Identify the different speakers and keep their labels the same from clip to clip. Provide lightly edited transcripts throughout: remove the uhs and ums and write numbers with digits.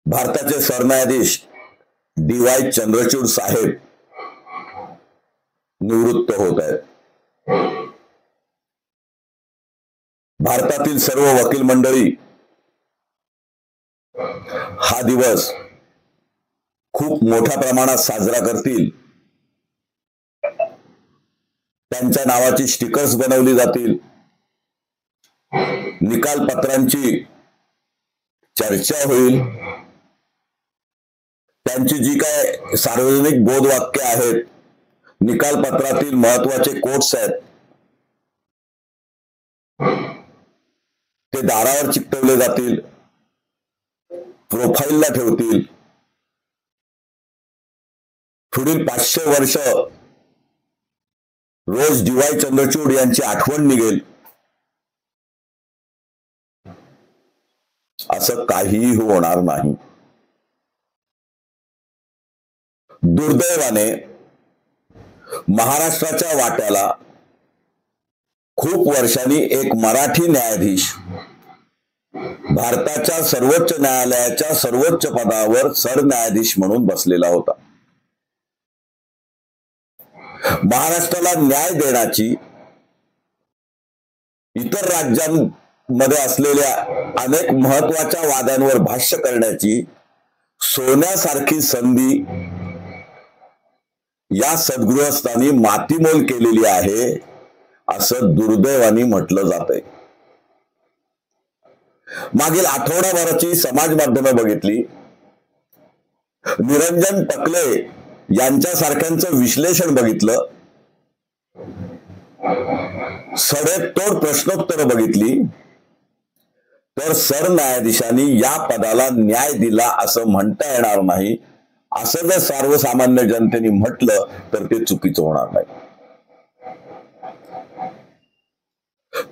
Speaker 1: भारताचे सरन्यायाधीश DY चंद्रचूड साहेब निवृत्त होत आहेत। भारतातील सर्व वकील मंडळी हा दिवस खूप मोठ्या प्रमाणात साजरा करतील। त्यांच्या नावाची स्टिकर्स बनवली जातील, निकाल पत्रांची चर्चा होईल, त्यांची जी काय सार्वजनिक बोधवाक्य आहेत, निकाल पत्रातील महत्वाचे कोट्स आहेत, ते दारावर चिकटवले जातील, प्रोफाईलला ठेवतील। पुढील 500 वर्ष रोज DY चंद्रचूड यांची आठवण निघेल असं काहीही होणार नाही। दुर्दैवाने महाराष्ट्राच्या वाट्याला खूप वर्षांनी एक मराठी न्यायाधीश भारताच्या सर्वोच्च न्यायालयाच्या सर्वोच्च पदावर सरन्यायाधीश म्हणून बसलेला होता। महाराष्ट्राला न्याय देण्याची, इतर राज्यांमध्ये असलेल्या अनेक महत्वाच्या वादांवर भाष्य करण्याची सोन्यासारखी संधी या सद्गृहस्थांनी मातीमोल केलेली आहे असं दुर्दैवाने म्हटलं जातंय। मागील आठवडाभराची समाज माध्यमे बघितली, निरंजन टकले यांच्यासारख्यांचं विश्लेषण बघितलं, सडेतोड प्रश्नोत्तर बघितली, तर सरन्यायाधीशांनी या पदाला न्याय दिला असं म्हणता येणार नाही। असं जर सर्वसामान्य जनतेने म्हटलं तर ते चुकीचं होणार नाही।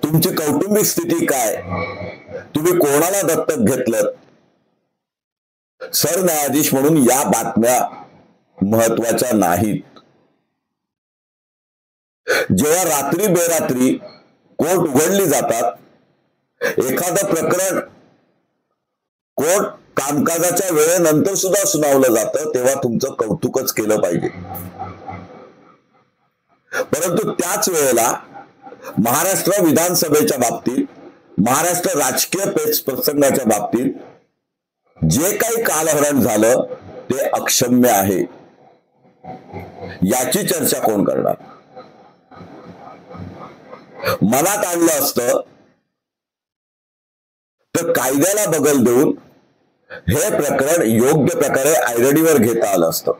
Speaker 1: तुमची कौटुंबिक स्थिती काय, तुम्ही कोणाला दत्तक घेतलं, सरन्यायाधीश म्हणून या बातम्या महत्वाच्या नाहीत। जेव्हा रात्री बेरात्री कोर्ट उघडली जातात, एखादं प्रकरण कोर्ट कामकाजाच्या वेळेनंतर सुद्धा सुनावलं जातं, तेव्हा तुमचं कौतुकच केलं पाहिजे। परंतु त्याच वेळेला महाराष्ट्र विधानसभेच्या बाबतीत, महाराष्ट्र राजकीय पेच प्रसंगाच्या बाबतीत जे काही कालहरण झालं ते अक्षम्य आहे। याची चर्चा कोण करणार? मनात आणलं असतं तर कायद्याला बगल देऊन हे प्रकरण योग्य प्रकारे आयरडीवर घेता आलं असतं।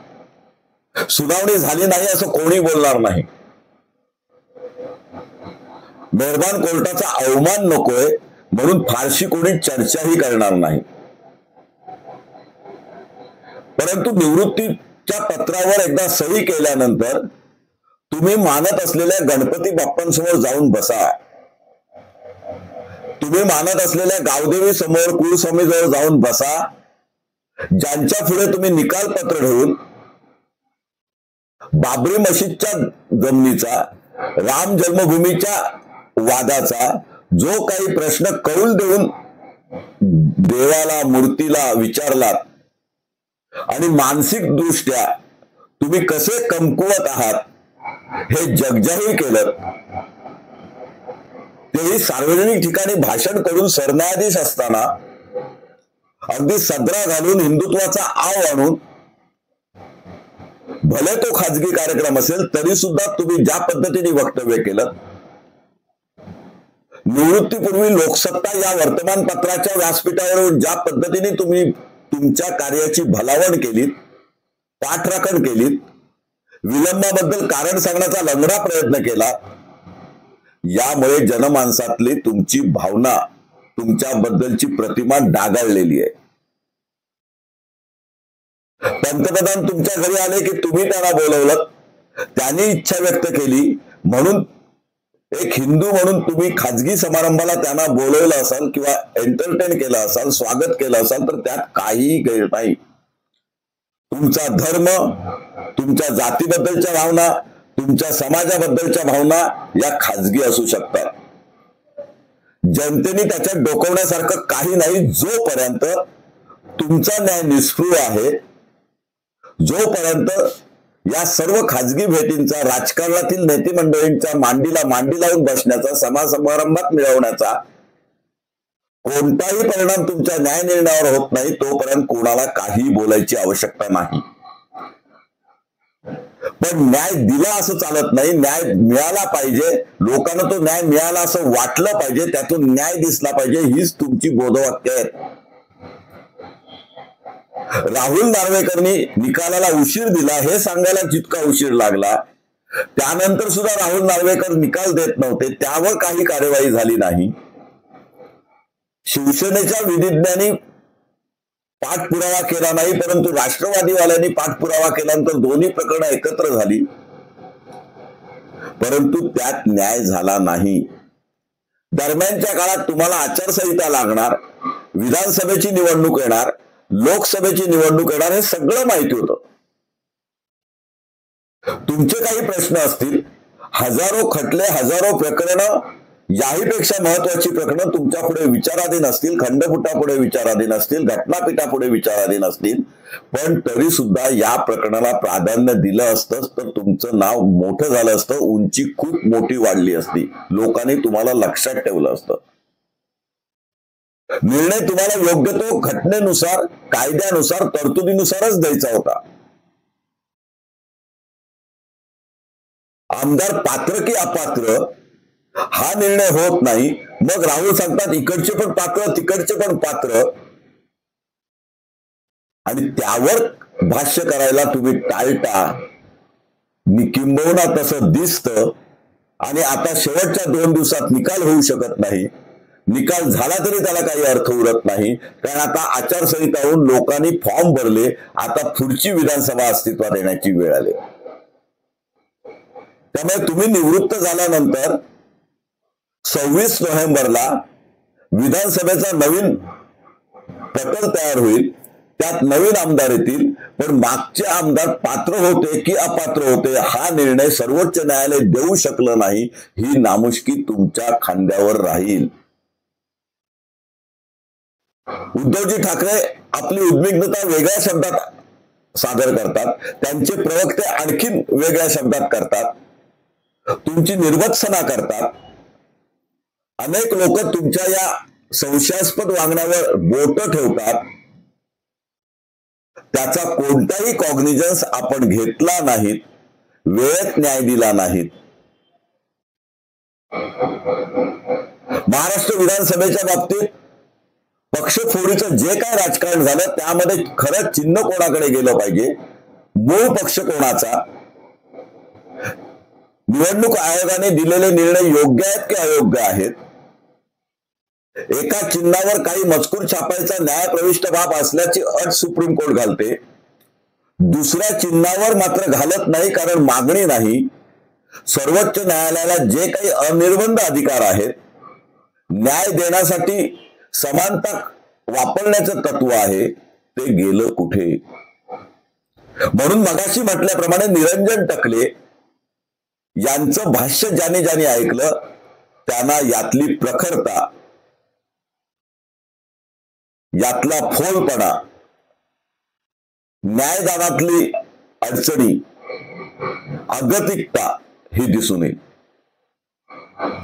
Speaker 1: सुनावणी झाली नाही असं कोणी बोलणार नाही। मेहरबान कोर्टाचा अवमान नकोय म्हणून फारशी कोणी चर्चाही करणार नाही। परंतु निवृत्तीच्या पत्रावर एकदा सही केल्यानंतर तुम्ही मानत असलेल्या गणपती बाप्पांसमोर जाऊन बसा, तुम्ही मानत असलेल्या गावदेवी समोर, कुलस्वामी जवळ जाऊन बसा, ज्यांच्या पुढे तुम्ही निकाल पत्र ठेवून बाबरी मशीदच्या जमिनीचा, राम जन्मभूमीच्या वादाचा जो काही प्रश्न कौल देऊन देवाला, मूर्तीला विचारलात आणि मानसिक दृष्ट्या तुम्ही कसे कमकुवत आहात हे जगजाहीर केलं, तेही सार्वजनिक ठिकाणी भाषण करून सरन्यायाधीश असताना अगदी सदरा घालून हिंदुत्वाचा आव आणून, भले तो खाजगी कार्यक्रम असेल तरी सुद्धा तुम्ही ज्या पद्धतीने वक्तव्य केलं, निवृत्तीपूर्वी लोकसत्ता या वर्तमानपत्राच्या व्यासपीठावरून ज्या पद्धतीने तुम्ही तुमच्या कार्याची भलावण केलीत, पाठराखण केलीत, विलंबाबद्दल कारण सांगण्याचा लंगडा प्रयत्न केला, यामुळे जनमानसातली तुमची भावना, तुमच्याबद्दलची प्रतिमा डागाळलेली आहे। पंतप्रधान तुमच्या घरी आले की तुम्ही त्यांना बोलवलं, त्यांनी इच्छा व्यक्त केली म्हणून एक हिंदू म्हणून तुम्ही खाजगी समारंभाला त्यांना बोलवलं असाल किंवा एंटरटेन केलं असाल, स्वागत केलं असाल, तर त्यात काहीही गैर नाही। तुमचा धर्म, तुमच्या जातीबद्दलच्या भावना, तुमच्या समाजाबद्दलच्या भावना या खाजगी असू शकतात। जनतेने त्याच्यात डोकवण्यासारखं काही नाही जोपर्यंत तुमचा न्याय निष्पृह आहे जोपर्यंत या सर्व खाजगी भेटींचा, राजकारणातील नेते मंडळींच्या मांडी लावून बसण्याचा, समारंभात मिळवण्याचा कोणताही परिणाम तुमच्या न्याय निर्णयावर होत नाही तोपर्यंत कोणाला काही बोलायची आवश्यकता नाही. पण न्याय दिला असं चालत नाही, न्याय मिळाला पाहिजे, लोकांना तो न्याय मिळाला असं वाटलं पाहिजे, त्यातून न्याय दिसला पाहिजे, हीच तुमची बोधवाक्य आहेत. राहुल नार्वेकरनी निकालाला उशीर दिला हे सांगायला जितका उशीर लागला, त्यानंतर सुद्धा राहुल नार्वेकर निकाल देत नव्हते, त्यावर काही कार्यवाही झाली नाही. शिवसेनेच्या विधिज्ञांनी पाठपुरावा केला नाही, परंतु राष्ट्रवादीवाल्यांनी पाठपुरावा केल्यानंतर दोन्ही प्रकरणं एकत्र झाली, परंतु त्यात न्याय झाला नाही. दरम्यानच्या काळात तुम्हाला आचारसंहिता लागणार, विधानसभेची निवडणूक येणार, लोकसभेची निवडणूक येणार, हे सगळं माहिती होतं. तुमचे काही प्रश्न असतील, हजारो खटले, हजारो प्रकरणं, याहीपेक्षा महत्वाची प्रकरणं तुमच्या पुढे विचाराधीन असतील, खंडपीठापुढे विचाराधीन असतील, घटनापीठापुढे विचाराधीन असतील, पण तरी सुद्धा या प्रकरणाला प्राधान्य दिलं असतं तर तुमचं नाव मोठं झालं असतं, उंची खूप मोठी वाढली असती, लोकांनी तुम्हाला लक्षात ठेवलं असतं. निर्णय तुम्हाला योग्य तो घटनेनुसार, कायद्यानुसार, तरतुदीनुसारच द्यायचा होता. आमदार पात्र की अपात्र हा निर्णय होत नाही, मग राहुल सांगतात इकडचे पण पात्र, तिकडचे पण पात्र, आणि त्यावर भाष्य करायला तुम्ही टाळता. किंबहुना तसं दिसतं. आणि आता शेवटच्या 2 दिवसात निकाल होऊ शकत नाही. निकाल झाला तरी त्याला काही अर्थ उरत नाही, कारण आता आचारसंहिता होऊन लोकांनी फॉर्म भरले, आता पुढची विधानसभा अस्तित्वात येण्याची वेळ आली. त्यामुळे तुम्ही निवृत्त झाल्यानंतर 26 नोव्हेंबरला विधानसभेचा नवीन प्रकल्प तयार होईल, त्यात नवीन आमदार येतील, पण मागचे आमदार पात्र होते की अपात्र होते हा निर्णय सर्वोच्च न्यायालय देऊ शकलं नाही, ही नामुष्की तुमच्या खांद्यावर राहील. उद्धवजी ठाकरे आपली उद्विग्नता वेगळ्या शब्दात सादर करतात, त्यांचे प्रवक्ते आणखीन वेगळ्या शब्दात करतात, तुमची निर्भत्सना करतात. अनेक लोक तुमच्या या संशयास्पद वागण्यावर बोट ठेवतात. त्याचा कोणताही कॉग्निजन्स आपण घेतला नाहीत, वेळेत न्याय दिला नाहीत. महाराष्ट्र विधानसभेच्या बाबतीत पक्षफोडीचं जे काय राजकारण झालं त्यामध्ये खरं चिन्ह कोणाकडे गेलं पाहिजे, मूळ पक्ष कोणाचा, निवडणूक आयोगाने दिलेले निर्णय योग्य आहेत की अयोग्य आहेत, एका चिन्हावर काही मजकूर छापायचा न्यायप्रविष्ट बाब असल्याची अट सुप्रीम कोर्ट घालते, दुसऱ्या चिन्हावर मात्र घालत नाही कारण मागणी नाही. सर्वोच्च न्यायालयाला जे काही अनिर्बंध अधिकार आहेत, न्याय देण्यासाठी समानता वापरण्याचं तत्व आहे, ते गेलं कुठे. म्हणून मगाशी म्हटल्याप्रमाणे निरंजन टकले यांचं भाष्य ज्याने ऐकलं त्यांना यातली प्रखरता, यातला फोलपणा, न्यायदानातली अडचणी, अगतिकता ही दिसून येईल.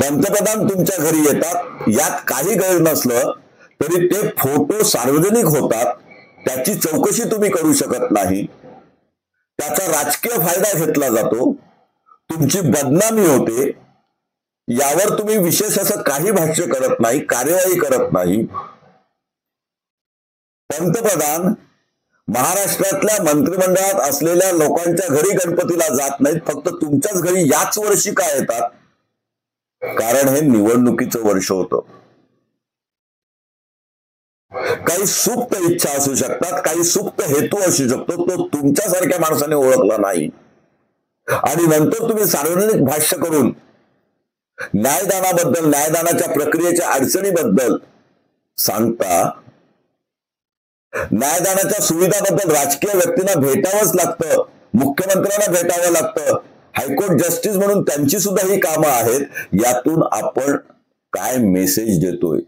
Speaker 1: पंतप्रधान तुमच्या घरी येतात, यात काही गैर नसलं तरी ते फोटो सार्वजनिक होतात, त्याची चौकशी तुम्ही करू शकत नाही, त्याचा राजकीय फायदा घेतला जातो, तुमची बदनामी होते, यावर तुम्ही विशेष असं काही भाष्य करत नाही, कार्यवाही करत नाही. पंतप्रधान महाराष्ट्रातल्या मंत्रिमंडळात असलेल्या लोकांच्या घरी गणपतीला जात नाहीत, फक्त तुमच्याच घरी याच वर्षी का येतात, कारण हे निवडणुकीचं वर्ष होतं. काही सुप्त इच्छा असू शकतात, काही सुप्त हेतू असू शकतो, तो तुमच्यासारख्या माणसाने ओळखला नाही, आणि नंतर तुम्ही सार्वजनिक भाष्य करून न्यायदानाबद्दल, न्यायदानाच्या प्रक्रियेच्या अडचणीबद्दल सांगता. न्यायदानाच्या सुविधाबद्दल राजकीय व्यक्तींना भेटावंच लागतं, मुख्यमंत्र्यांना भेटावं लागतं, हायकोर्ट जस्टिस म्हणून त्यांची सुद्धा ही कामं आहेत. यातून आपण काय मेसेज देतोय?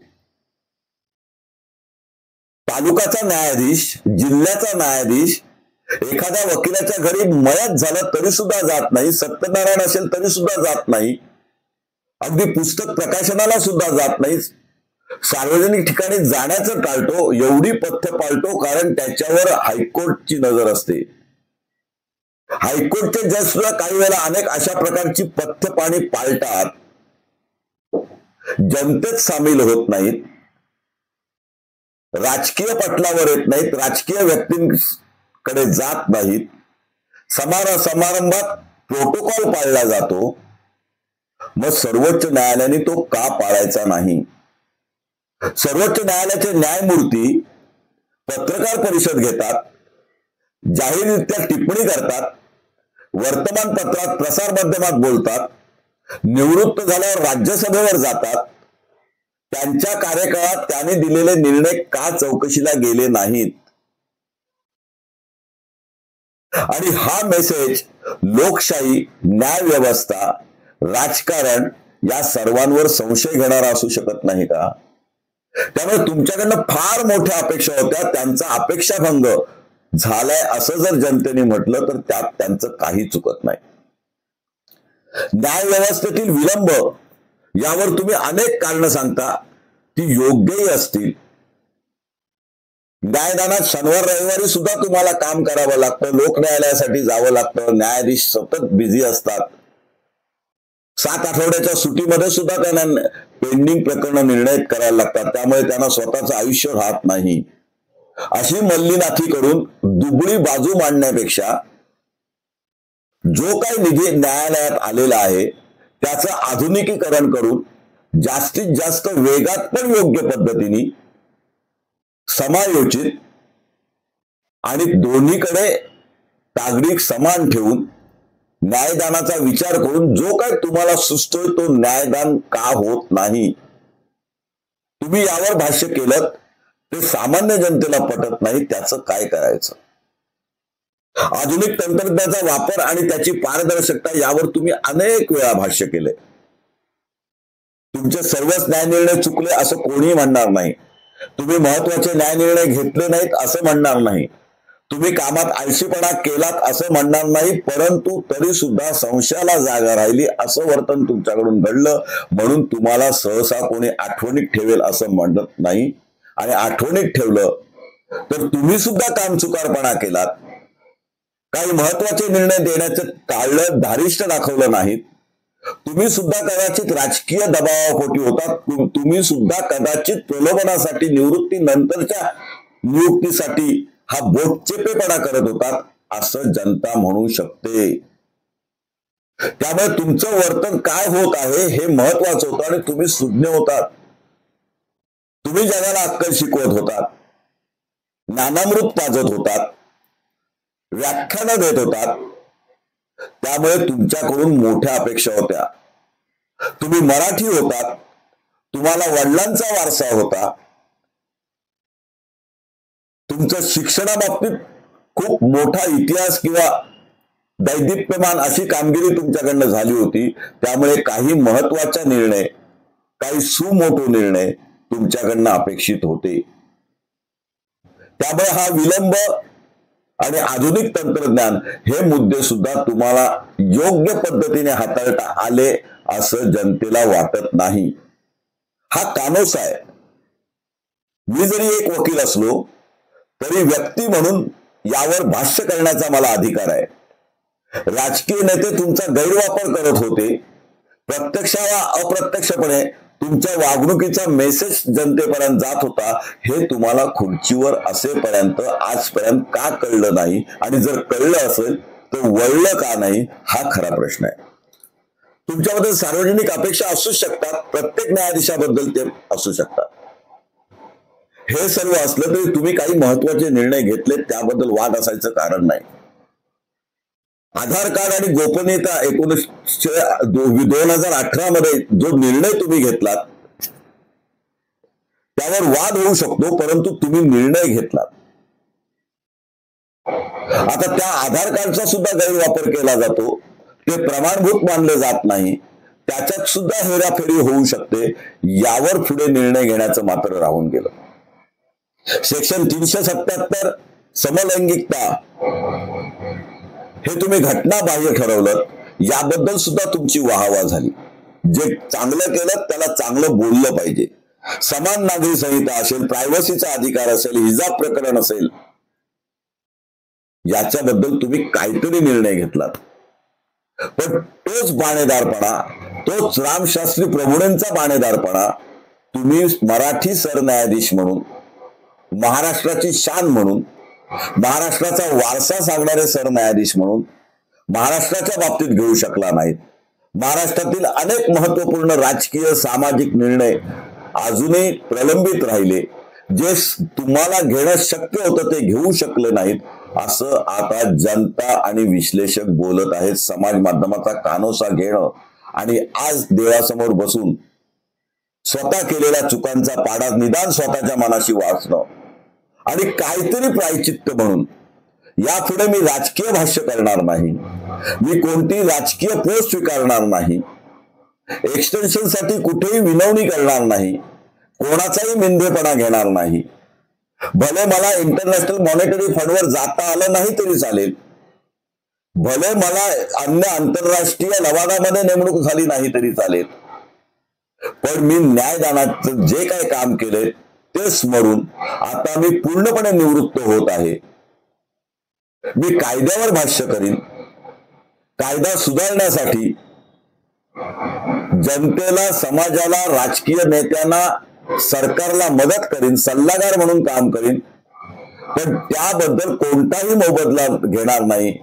Speaker 1: तालुकाचा न्यायाधीश, जिल्ह्याचा न्यायाधीश एखाद्या वकिलाच्या घरी मयत झालं तरी सुद्धा जात नाही, सत्यनारायण असेल तरी सुद्धा जात नाही, अगदी पुस्तक प्रकाशनाला सुद्धा जात नाही, सार्वजनिक ठिकाणी जाण्याचं टाळतो, एवढी पथ्य पाळतो कारण त्याच्यावर हायकोर्टची नजर असते. हायकोर्टचे जज सुद्धा काही वेळेला अनेक अशा प्रकारची पथ्य पाणी पाळतात, जनतेत सामील होत नाहीत, राजकीय पटलावर येत नाहीत, राजकीय व्यक्तींकडे जात नाहीत, समारंभात प्रोटोकॉल पाळला जातो. मग सर्वोच्च न्यायालयाने तो का पाळायचा नाही? सर्वोच्च न्यायालयाचे न्यायमूर्ती पत्रकार परिषद घेतात, जाहीररित्या टिप्पणी करतात, वर्तमानपत्रात प्रसार माध्यमात बोलतात, निवृत्त झाल्यावर राज्यसभेवर जातात. त्यांच्या कार्यकाळात त्यांनी दिलेले निर्णय का चौकशीला गेले नाहीत? आणि हा मेसेज लोकशाही, न्याय व्यवस्था, राजकारण या सर्वांवर संशय घेणारा असू शकत नाही का? त्यामुळे तुमच्याकडनं फार मोठ्या अपेक्षा होत्या, त्यांचा अपेक्षाभंग झालाय असं जर जनतेने म्हटलं तर त्यात त्यांचं काही चुकत नाही. न्याय व्यवस्थेतील विलंब यावर तुम्ही अनेक कारणं सांगता, ती योग्यही असतील. न्यायदानात शनिवार रविवारी सुद्धा तुम्हाला काम करावं लागतं, लोक न्यायालयासाठी जावं लागतं, न्यायाधीश सतत बिझी असतात. 7 आठवड्याच्या सुट्टीमध्ये सुद्धा त्यांना पेंडिंग प्रकरण निर्णय करायला लागतात, त्यामुळे त्यांना स्वतःचं आयुष्य राहत नाही. अशी मल्लीनाथी करून दुबळी बाजू मांडण्यापेक्षा जो काही निधी न्यायालयात आलेला आहे त्याचं आधुनिकीकरण करून जास्तीत जास्त वेगात पण योग्य पद्धतीने समायोजित आणि दोन्हीकडे तागडीक समान ठेवून न्यायदानाचा विचार करून जो काय तुम्हाला सुचतोय तो न्यायदान का होत नाही? तुम्ही यावर भाष्य केलं ते सामान्य जनतेला पटत नाही, त्याचं काय करायचं? आधुनिक तंत्रज्ञानाचा वापर आणि त्याची पारदर्शकता यावर तुम्ही अनेक वेळा भाष्य केले. तुमचे सर्वच न्यायनिर्णय चुकले असं कोणीही म्हणणार नाही. तुम्ही महत्वाचे न्यायनिर्णय घेतले नाहीत असं म्हणणार नाही. तुम्ही कामात आळशीपणा केलात असं म्हणणार नाही, परंतु तरी सुद्धा संशयाला जागा राहिली असं वर्तन तुमच्याकडून घडलं, म्हणून तुम्हाला सहसा कोणी आठवणीत ठेवेल असं म्हणत नाही. आणि आठवणीत ठेवलं तर तुम्ही सुद्धा कामचुकारपणा केलात, काही महत्वाचे निर्णय देण्याचं टाळलं, धारिष्ट दाखवलं नाहीत. तुम्ही सुद्धा कदाचित राजकीय दबावापोटी होतात, तुम्ही सुद्धा कदाचित प्रलोभनासाठी, निवृत्ती नंतरच्या नियुक्तीसाठी हा बोटचेपेपणा करत होतात असं जनता म्हणू शकते. त्यामुळे तुमचं वर्तन काय होत आहे हे महत्वाचं होतं आणि तुम्ही सुज्ञ होतात. तुम्ही जगाला अक्कल शिकवत होतात, ज्ञानामृत पाजत होतात, व्याख्यानं देत होतात. त्यामुळे तुमच्याकडून मोठ्या अपेक्षा होत्या. तुम्ही मराठी होतात, तुम्हाला वडिलांचा वारसा होता, तुमचं शिक्षणाबाबतीत खूप मोठा इतिहास किंवा दैदिप्यमान अशी कामगिरी तुमच्याकडनं झाली होती. त्यामुळे काही महत्वाचा निर्णय, काही सुमोठे निर्णय तुमच्याकडनं अपेक्षित होते. त्यामुळे हा विलंब आणि आधुनिक तंत्रज्ञान हे मुद्दे सुद्धा तुम्हाला योग्य पद्धतीने हाताळता आले असं जनतेला वाटत नाही. हा कानोसा आहे. मी जरी एक वकील असलो तरी व्यक्ती म्हणून यावर भाष्य करण्याचा मला अधिकार आहे. राजकीय नेते तुमचा गैरवापर करत होते, प्रत्यक्ष वा अप्रत्यक्षपणे तुमच्या वागणुकीचा मेसेज जनतेपर्यंत जात होता, हे तुम्हाला खुर्चीवर असेपर्यंत आजपर्यंत का कळलं नाही? आणि जर कळलं असेल तर वळलं का नाही हा खरा प्रश्न आहे. तुमच्याबद्दल सार्वजनिक अपेक्षा असू शकतात, प्रत्येक न्यायाधीशाबद्दल ते असू शकतात. हे सर्व असलं तरी तुम्ही काही महत्वाचे निर्णय घेतले त्याबद्दल वाद असायचं कारण नाही. आधार कार्ड आणि गोपनीयता 2018 मध्ये जो निर्णय तुम्ही घेतलात त्यावर वाद होऊ शकतो, परंतु तुम्ही निर्णय घेतलात. आता त्या आधार कार्डचा सुद्धा गैरवापर केला जातो, ते प्रमाणभूत मानले जात नाही, त्याच्यात सुद्धा हेराफेरी होऊ शकते. यावर पुढे निर्णय घेण्याचं मात्र राहून गेलं. सेक्शन 377 समलैंगिकता हे तुम्ही घटनाबाह्य ठरवलं, याबद्दल सुद्धा तुमची वाहवा झाली. जे चांगलं केलं त्याला चांगलं बोललं पाहिजे. समान नागरी संहिता असेल, प्रायव्हसीचा अधिकार असेल, हिजाब प्रकरण असेल, याच्याबद्दल तुम्ही काहीतरी निर्णय घेतलात. पण तोच बाणेदारपणा, तोच रामशास्त्री प्रभुणेंचा बाणेदारपणा तुम्ही मराठी सरन्यायाधीश म्हणून, महाराष्ट्राची शान म्हणून, महाराष्ट्राचा वारसा सांगणारे सरन्यायाधीश म्हणून महाराष्ट्राच्या बाबतीत घेऊ शकला नाहीत. महाराष्ट्रातील अनेक महत्वपूर्ण राजकीय सामाजिक निर्णय अजूनही प्रलंबित राहिले. जे तुम्हाला घेणं शक्य होतं ते घेऊ शकले नाहीत, असं आता जनता आणि विश्लेषक बोलत आहेत. समाज माध्यमाचा कानोसा घेणं आणि आज देवासमोर बसून स्वतः केलेल्या चुकांचा पाडा निदान स्वतःच्या मनाशी वाचणं आणि काहीतरी प्रायचित्त म्हणून, यापुढे मी राजकीय भाष्य करणार नाही, मी कोणती राजकीय पोस्ट स्वीकारणार नाही, एक्सटेन्शन साठी कुठेही विनवणी करणार नाही, कोणाचाही मिंधेपणा घेणार नाही. भले मला इंटरनॅशनल मॉनिटरी फंडवर जाता आलं नाही तरी चालेल, भले मला अन्य आंतरराष्ट्रीय लवादामध्ये नेमणूक झाली नाही तरी चालेल, पण मी न्यायदानाचं जे काही काम केले ते स्मरून आता मी पूर्णपणे निवृत्त होत आहे. मी कायद्यावर भाष्य करीन, कायदा सुधारण्यासाठी जनतेला, समाजाला, राजकीय नेत्यांना, सरकारला मदत करीन, सल्लागार म्हणून काम करीन, पण त्याबद्दल कोणताही मोबदला घेणार नाही.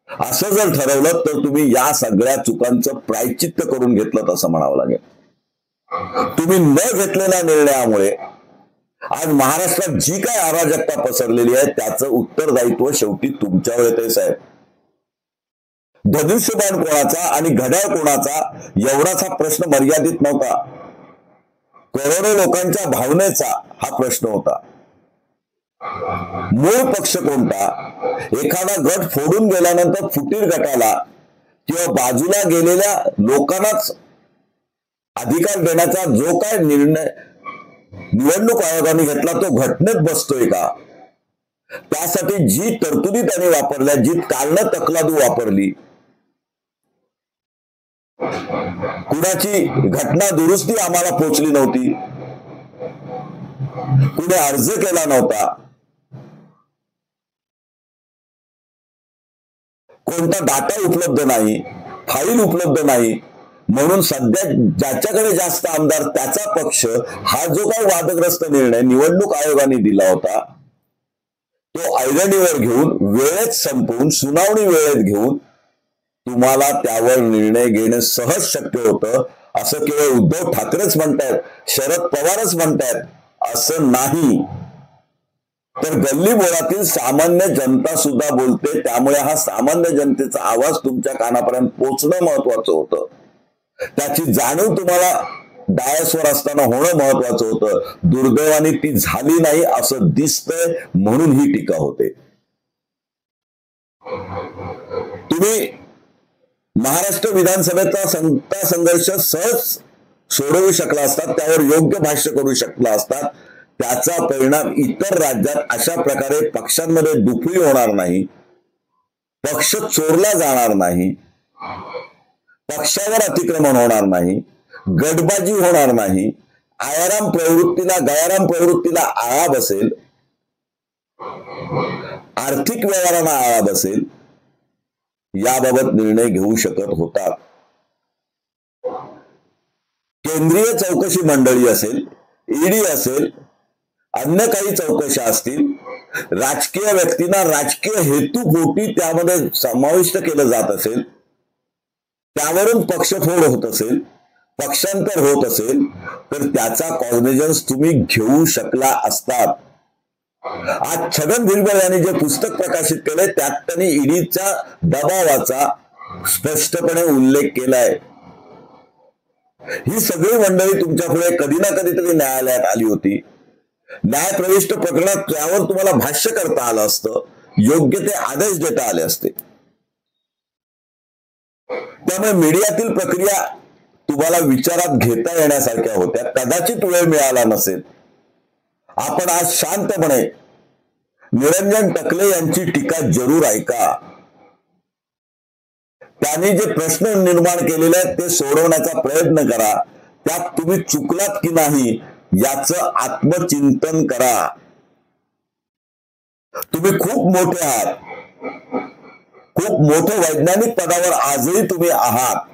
Speaker 1: असं जर ठरवलं तर तुम्ही या सगळ्या चुकांचं प्रायचित्त करून घेतलं असं म्हणावं लागेल. तुम्ही न घेतलेल्या निर्णयामुळे आज महाराष्ट्रात जी काय अराजकता पसरलेली आहे त्याचं उत्तरदायित्व शेवटी तुमच्यावर येते साहेब. धनुष्यबाण कोणाचा आणि घड्याळ कोणाचा एवढाचा प्रश्न मर्यादित नव्हता. करोडो लोकांच्या भावनेचा हा प्रश्न होता. मूळ पक्ष कोणता, एखादा गट फोडून गेल्यानंतर फुटीर गटाला किंवा बाजूला गेलेल्या लोकांनाच अधिकार देण्याचा जो काय निर्णय निवडणूक आयोगाने घेतला तो घटनेत बसतोय का? त्यासाठी जी तरतुदी त्यांनी वापरल्या, जी कारणं तकलादू वापरली, कुणाची घटना दुरुस्ती आम्हाला पोचली नव्हती, कुणी अर्ज केला नव्हता, कोणता डाटा उपलब्ध नाही, फाईल उपलब्ध नाही, म्हणून सध्या ज्याच्याकडे जास्त आमदार त्याचा पक्ष हा जो काही वादग्रस्त निर्णय निवडणूक आयोगाने दिला होता तो ऐरणीवर घेऊन, वेळेत संपवून, सुनावणी वेळेत घेऊन तुम्हाला त्यावर निर्णय घेणं सहज शक्य होतं. असं केवळ उद्धव ठाकरेच म्हणतायत, शरद पवारच म्हणतायत असं नाही, तर गल्ली बोळातील सामान्य जनता सुद्धा बोलते. त्यामुळे हा सामान्य जनतेचा आवाज तुमच्या कानापर्यंत पोहोचणं महत्वाचं होतं. त्याची जाणीव तुम्हाला डायसवर असताना होणं महत्वाचं होतं. दुर्दैवाने ती झाली नाही असं दिसतंय, म्हणून ही टीका होते. तुम्ही महाराष्ट्र विधानसभेचा सत्ता संघर्ष सहज सोडवू शकला असतात, त्यावर योग्य भाष्य करू शकला असतात. त्याचा परिणाम इतर राज्यात अशा प्रकारे पक्षांमध्ये दुफळी होणार नाही, पक्ष चोरला जाणार नाही, पक्षावर अतिक्रमण होणार नाही, गटबाजी होणार नाही, आयाराम प्रवृत्तीला, गयाराम प्रवृत्तीला आळा बसेल, आर्थिक व्यवहारांना आळा बसेल, याबाबत निर्णय घेऊ शकत होता. केंद्रीय चौकशी मंडळी असेल, ईडी असेल, अन्य काही चौकशा असतील, राजकीय व्यक्तींना राजकीय हेतूपोटी त्यामध्ये समाविष्ट केलं जात असेल, त्यावरून पक्षफोड होत असेल, पक्षांतर होत असेल, तर त्याचा कॉग्निझन्स तुम्ही घेऊ शकला असतात. आज छगन भुजबळ यांनी जे पुस्तक प्रकाशित केले त्यात त्यांनी ईडीच्या दबावाचा स्पष्टपणे उल्लेख केलाय. ही सगळी मंडळी तुमच्या पुढे कधी ना कधीतरी न्यायालयात आली होती. न्यायप्रविष्ट प्रकरणात त्यावर तुम्हाला भाष्य करता आलं असतं, योग्य ते आदेश देता आले असते. त्यामुळे मीडियातील प्रक्रिया तुम्हाला विचारात घेता येण्यासारख्या होत्या. कदाचित वेळ मिळाला नसेल. आपण आज शांतपणे निरंजन टकले यांची टीका जरूर ऐका. त्यांनी जे प्रश्न निर्माण केलेले आहेत ते सोडवण्याचा प्रयत्न करा. त्यात तुम्ही चुकलात की नाही याचं आत्मचिंतन करा. तुम्ही खूप मोठे आहात, खूप मोठे वैज्ञानिक पदावर आजही तुम्ही आहात,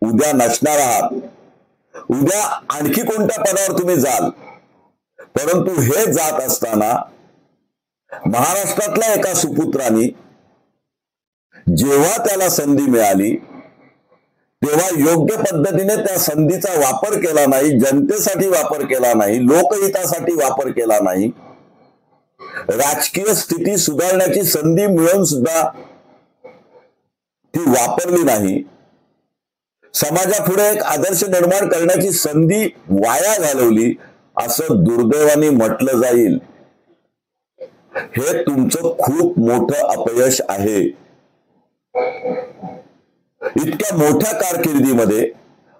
Speaker 1: उद्या नसणार आहात, उद्या आणखी कोणत्या पदावर तुम्ही जाल. परंतु हे जात असताना महाराष्ट्रातल्या एका सुपुत्रांनी जेव्हा त्याला संधी मिळाली तेव्हा योग्य पद्धतीने त्या संधीचा वापर केला नाही, जनतेसाठी वापर केला नाही, लोकहितासाठी वापर केला नाही. राजकीय स्थिती सुधारण्याची संधी मिळून सुद्धा ती वापरली नाही. समाजापुढे एक आदर्श निर्माण करण्याची संधी वाया घालवली असं दुर्दैवाने म्हटलं जाईल. हे तुमचं खूप मोठं अपयश आहे. इतक्या मोठ्या कारकिर्दीमध्ये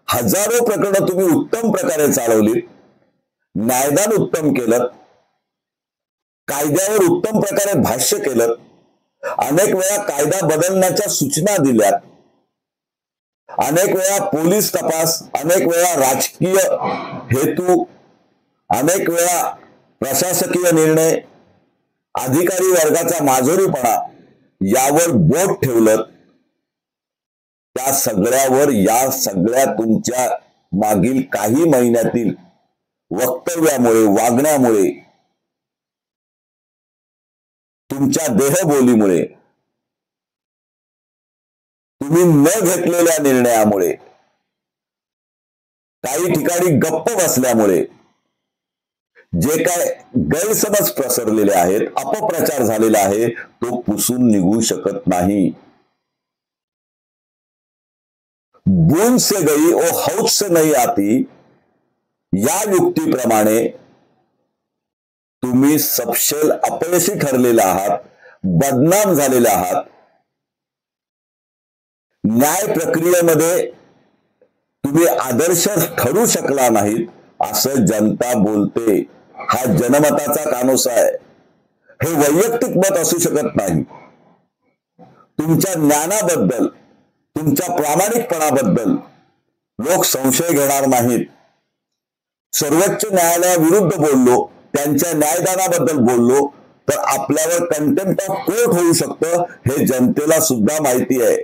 Speaker 1: हजारो प्रकरणं तुम्ही उत्तम प्रकारे चालवली, न्यायदान उत्तम केलं, कायद्यावर उत्तम प्रकारे भाष्य केलं, अनेक वेळा कायदा बदलण्याच्या सूचना दिल्यात, अनेक वेळा पोलीस तपास, अनेक वेळा राजकीय हेतू, अनेक वेळा प्रशासकीय निर्णय, अधिकारी वर्गाचा माजुरीपणा यावर बोट ठेवलं. त्या सगळ्यावर या सगळ्या तुमच्या मागील काही महिन्यातील वक्तव्यामुळे, वागण्यामुळे, तुमच्या देहबोलीमुळे, तुम्ही न घेतलेल्या निर्णयामुळे, काही ठिकाणी गप्प बसल्यामुळे जे काय गैरसमज पसरलेले आहेत, अपप्रचार झालेला आहे, तो पुसून निघू शकत नाही. बूंद से गई ओ हौद से नहीं आती या युक्तीप्रमाणे तुम्ही सपशेल अपयशी ठरलेले आहात, बदनाम झालेले आहात. न्याय प्रक्रियेमध्ये तुम्ही आदर्श ठरू शकला नाहीत असं जनता बोलते. हा जनमताचा कानोसा आहे. हे वैयक्तिक मत असू शकत नाही. तुमच्या ज्ञानाबद्दल, तुमच्या प्रामाणिकपणाबद्दल लोक संशय घेणार नाहीत. सर्वोच्च न्यायालयाविरुद्ध बोललो, त्यांच्या न्यायदानाबद्दल बोललो तर आपल्यावर कंटेम्प्ट ऑफ कोर्ट होऊ शकतं हे जनतेला सुद्धा माहिती आहे.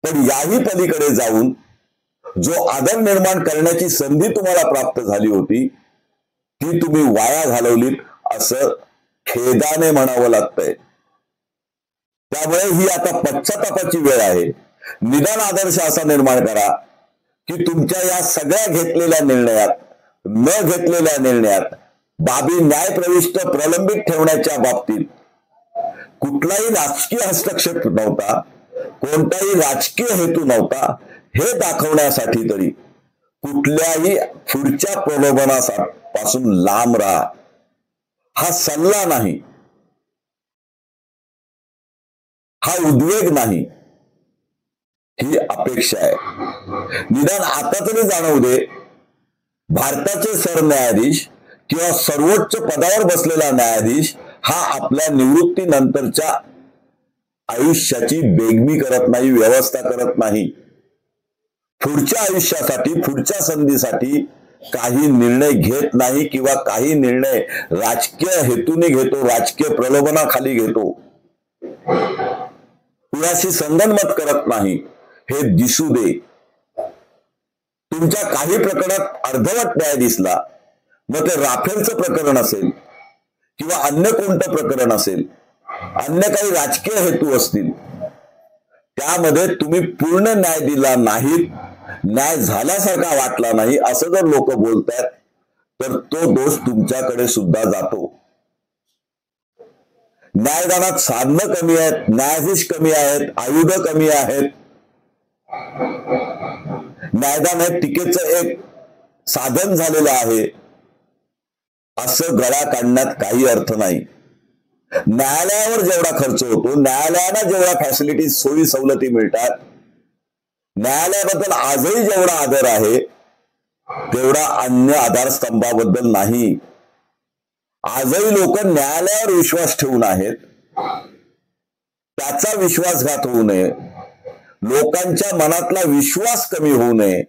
Speaker 1: पण याही पलीकडे जाऊन जो आदर निर्माण करण्याची संधी तुम्हाला प्राप्त झाली होती ती तुम्ही वाया घालवलीत असं खेदाने म्हणावं लागतंय. त्यामुळे ही आता पश्चातापाची वेळ आहे. निदान आदर्श असा निर्माण करा की तुमच्या या सगळ्या घेतलेल्या निर्णयात, न घेतलेल्या निर्णयात, बाबी न्यायप्रविष्ट प्रलंबित ठेवण्याच्या बाबतीत कुठलाही राजकीय हस्तक्षेप नव्हता, कोणताही राजकीय हेतू नव्हता हे दाखवण्यासाठी तरी कुठल्याही पुढच्या प्रलोभनापासून लांब राहा. हा सल्ला नाही, हा उद्वेग नाही, ही अपेक्षा आहे. निदान आता तरी जाणवू दे भारताचे सरन्यायाधीश किंवा सर्वोच्च पदावर बसलेला न्यायाधीश हा आपल्या निवृत्तीनंतरच्या आयुष्याची बेगमी करत नाही, व्यवस्था करत नाही. पुढच्या आयुष्यासाठी, पुढच्या संधीसाठी काही निर्णय घेत नाही किंवा काही निर्णय राजकीय हेतूने घेतो, राजकीय प्रलोभनाखाली घेतो, कुणाशी संगनमत करत नाही. हे दिसू दे. तुमच्या काही प्रकरणात अर्धवट न्याय दिसला, मग ते राफेलचं प्रकरण असेल किंवा अन्य कोणतं प्रकरण असेल, अन्य काही राजकीय हेतू असतील, त्यामध्ये तुम्ही पूर्ण न्याय दिला नाही, न्याय झाल्यासारखा वाटला नाही असं जर लोक बोलतात तर तो दोष तुमच्याकडे सुद्धा जातो. न्यायदानात साधनं कमी आहेत, न्यायाधीश कमी आहेत, आयुध कमी आहेत. न्यायदान हे टीकेचं एक साधन झालेलं आहे असं गळा काढण्यात काही अर्थ नाही. न्यायालयावर जेवढा खर्च होतो, न्यायालयाला जेवढा फॅसिलिटी, सोयी सवलती मिळतात, न्यायालयाबद्दल आजही जेवढा आदर आहे तेवढा अन्य आधारस्तंभाबद्दल नाही. आजही लोक न्यायालयावर विश्वास ठेवून आहेत. त्याचा विश्वासघात होऊ नये, लोकांच्या मनातला विश्वास कमी होऊ नये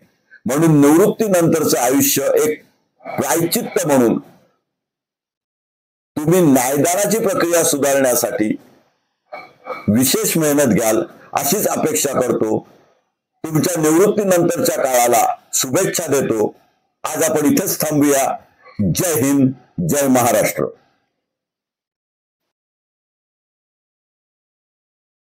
Speaker 1: म्हणून निवृत्तीनंतरचं आयुष्य एक प्रायचित्त म्हणून तुम्ही न्यायदानाची प्रक्रिया सुधारण्यासाठी विशेष मेहनत घ्याल अशीच अपेक्षा करतो. तुमच्या निवृत्तीनंतरच्या काळाला शुभेच्छा देतो. आज आपण इथेच थांबूया. जय हिंद, जय महाराष्ट्र.